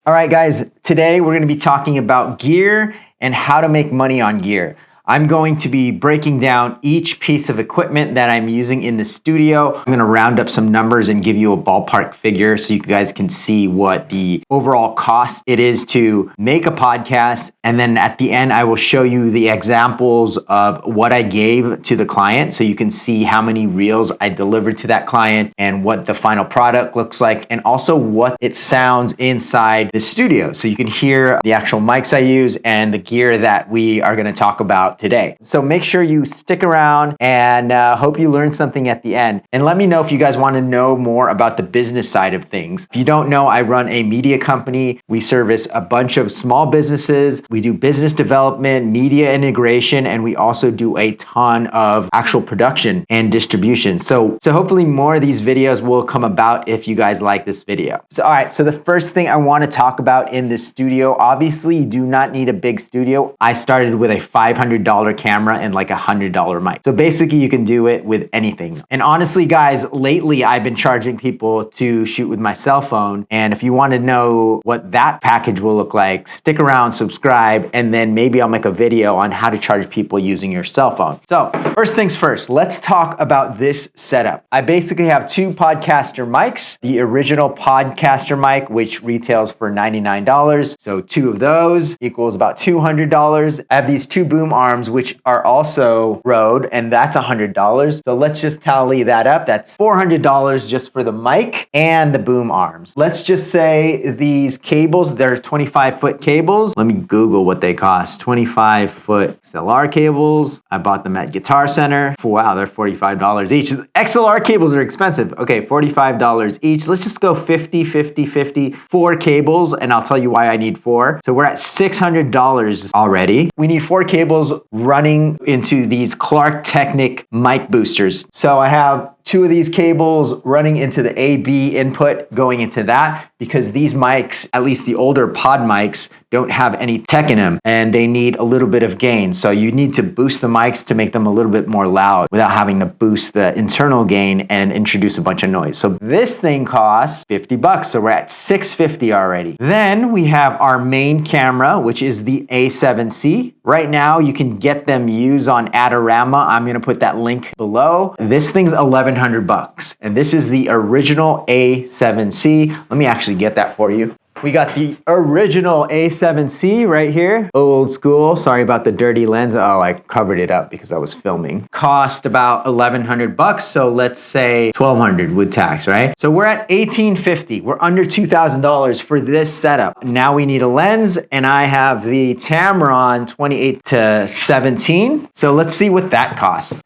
All right, guys, today we're going to be talking about gear and how to make money on gear. I'm going to be breaking down each piece of equipment that I'm using in the studio. I'm going to round up some numbers and give you a ballpark figure so you guys can see what the overall cost it is to make a podcast. And then at the end, I will show you the examples of what I gave to the client so you can see how many reels I delivered to that client and what the final product looks like, and also what it sounds inside the studio. So you can hear the actual mics I use and the gear that we are going to talk about today. So make sure you stick around and hope you learn something at the end. And let me know if you guys want to know more about the business side of things. If you don't know, I run a media company. We service a bunch of small businesses. We do business development, media integration, and we also do a ton of actual production and distribution. So hopefully more of these videos will come about if you guys like this video. So all right, so the first thing I want to talk about in this studio, obviously you do not need a big studio. I started with a $500 camera and like $100 mic. So basically you can do it with anything. And honestly, guys, lately I've been charging people to shoot with my cell phone. And if you want to know what that package will look like, stick around, subscribe, and then maybe I'll make a video on how to charge people using your cell phone. So first things first, let's talk about this setup. I basically have two podcaster mics, the original podcaster mic, which retails for $99. So two of those equals about $200. I have these two boom arms, which are also Rode, and that's $100. So let's just tally that up. That's $400 just for the mic and the boom arms. Let's just say these cables, they're 25-foot cables. Let me Google what they cost. 25-foot XLR cables. I bought them at Guitar Center. Wow, they're $45 each. XLR cables are expensive. Okay, $45 each. Let's just go 50, 50, 50. 4 cables, and I'll tell you why I need 4. So we're at $600 already. We need 4 cables running into these Clark Technic mic boosters. So I have 2 of these cables running into the AB input going into that, because these mics, at least the older pod mics, don't have any tech in them and they need a little bit of gain. So you need to boost the mics to make them a little bit more loud without having to boost the internal gain and introduce a bunch of noise. So this thing costs $50. So we're at $650 already. Then we have our main camera, which is the A7C. Right now you can get them used on Adorama. I'm going to put that link below. This thing's $1,100 and this is the original A7C. Let me actually get that for you. We got the original A7C right here. Old school. Sorry about the dirty lens. Oh, I covered it up because I was filming. Cost about $1,100. So let's say $1,200 with tax, right? So we're at $1,850. We're under $2,000 for this setup. Now we need a lens, and I have the Tamron 28 to 17. So let's see what that costs.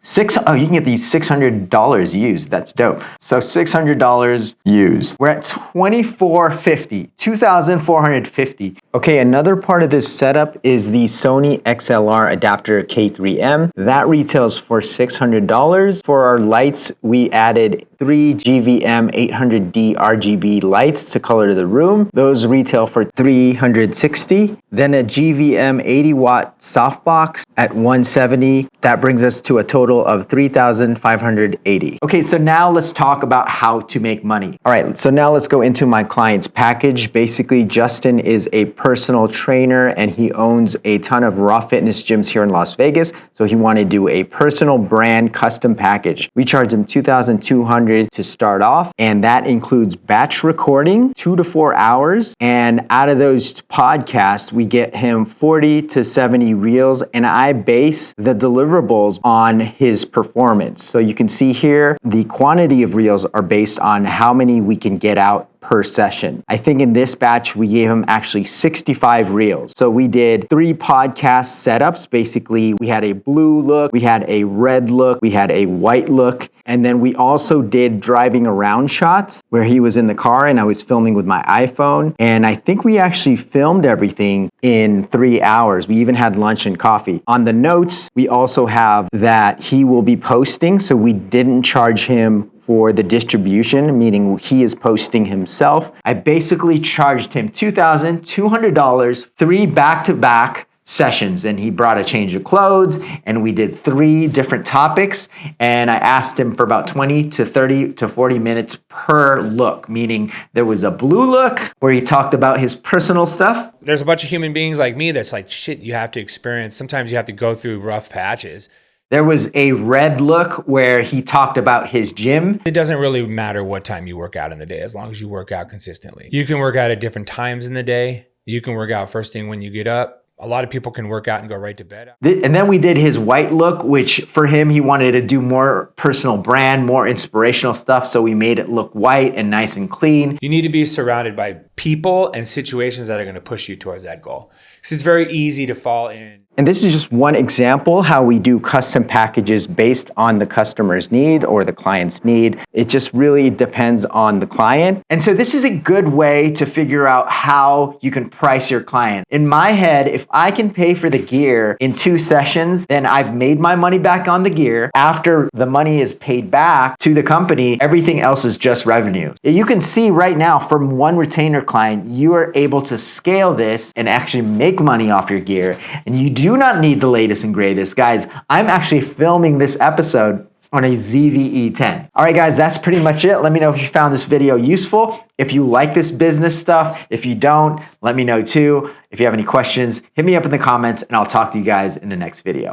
Oh, you can get these $600 used. That's dope. So $600 used. We're at $2,450. $2,450. Okay, another part of this setup is the Sony XLR adapter K3M. That retails for $600. For our lights, we added 3 GVM 800D RGB lights to color the room. Those retail for $360. Then a GVM 80 watt softbox at $170. That brings us to a total of $3,580. Okay, so now let's talk about how to make money. All right, so now let's go into my client's package. Basically, Justin is a personal trainer and he owns a ton of raw fitness gyms here in Las Vegas. So he wanted to do a personal brand custom package. We charge him $2,200 to start off, and that includes batch recording, 2 to 4 hours. And out of those podcasts, we get him 40 to 70 reels, and I base the deliverables on his performance. So you can see here, the quantity of reels are based on how many we can get out per session. I think in this batch, we gave him actually 65 reels. So we did 3 podcast setups. Basically, we had a blue look, we had a red look, we had a white look, and then we also did driving around shots where he was in the car and I was filming with my iPhone. And I think we actually filmed everything in 3 hours. We even had lunch and coffee. On the notes, we also have that he will be posting, so we didn't charge him for the distribution, meaning he is posting himself. I basically charged him $2,200, 3 back-to-back sessions, and he brought a change of clothes and we did 3 different topics, and I asked him for about 20 to 30 to 40 minutes per look, meaning there was a blue look where he talked about his personal stuff. There's a bunch of human beings like me that's like, shit, you have to experience. Sometimes you have to go through rough patches. There was a red look where he talked about his gym. It doesn't really matter what time you work out in the day, as long as you work out consistently. You can work out at different times in the day. You can work out first thing when you get up. A lot of people can work out and go right to bed. And then we did his white look, which for him, he wanted to do more personal brand, more inspirational stuff. So we made it look white and nice and clean. You need to be surrounded by people and situations that are going to push you towards that goal. Because it's very easy to fall in. And this is just one example how we do custom packages based on the customer's need or the client's need. It just really depends on the client. And so this is a good way to figure out how you can price your client. In my head, if I can pay for the gear in 2 sessions, then I've made my money back on the gear. After the money is paid back to the company, everything else is just revenue. You can see right now from one retainer client, you are able to scale this and actually make money off your gear. And you do not need the latest and greatest. Guys, I'm actually filming this episode on a ZV-E10. All right, guys, that's pretty much it. Let me know if you found this video useful. If you like this business stuff, if you don't, let me know too. If you have any questions, hit me up in the comments and I'll talk to you guys in the next video.